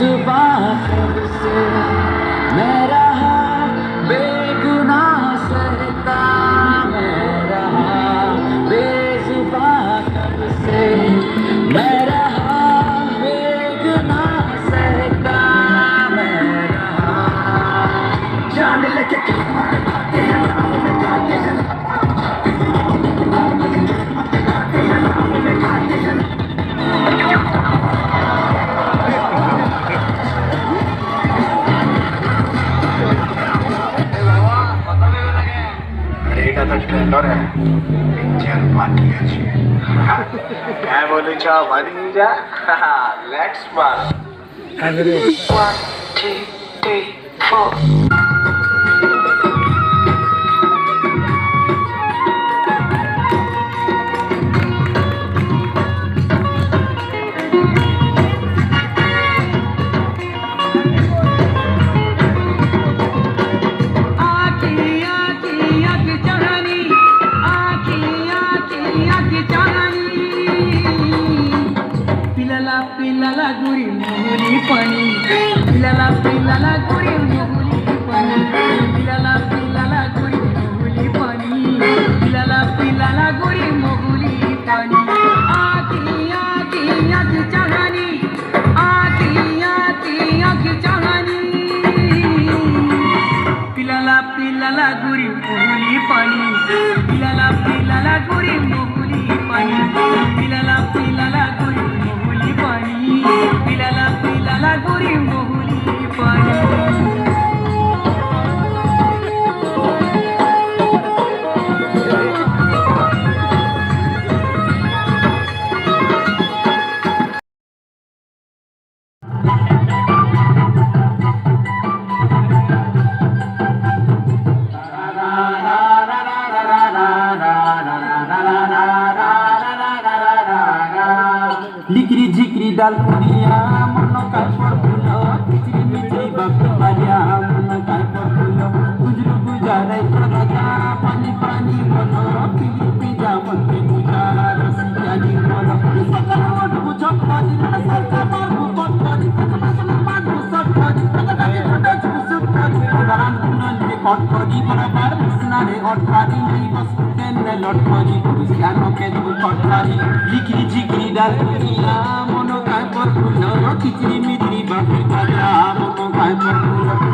बेजुबान कब से मैं रहा बेगुनाह सहता मैं रहा बेजुबान कब से मैं रहा बेगुनाह सहता मैं रहा जान लेके ट्रेलर है पिक्चर बाकी अच्छी मैं बोलू चाह बनी जा लेट्स मार 1 2 3 4 पिलाला गुरी मोहली पानी पिलाला गुरी मोहली पानी पिलाला गुरी मोहली पानी पिलाला गुरी मोहली पानी आती आती आती चाहनी आती आती आती चाहनी पिलाला गुरी मोहली पानी पिलाला गुरी मोहली पानी पिलाला गुरी पानी पिलाला गुरी मोहली पानी लिकरी झिकरी डाल पुरिया मन काय पड़फुल खिचड़ी मिचड़ी बापी मारिया मन काय पड़फुल गुजरू गुजारे प्रगता पानी पानी मन पिली पिजा मन के गुजारा रसिया नी मन सकल ओट बुझक पानी सरकार मारबु पट पानी कतन मारबु सट पानी कतन छोटा छुसुट पानी दान कुनन के कट पानी बराबर सुनारे और पानी नहीं बस तेन लट पानी गुसियानो के दु कट पानी लिकरी झिकरी डाल पुरिया मन काय पड़फुल खिचड़ी मिचड़ी बापी मारिया मन काय पड़फुल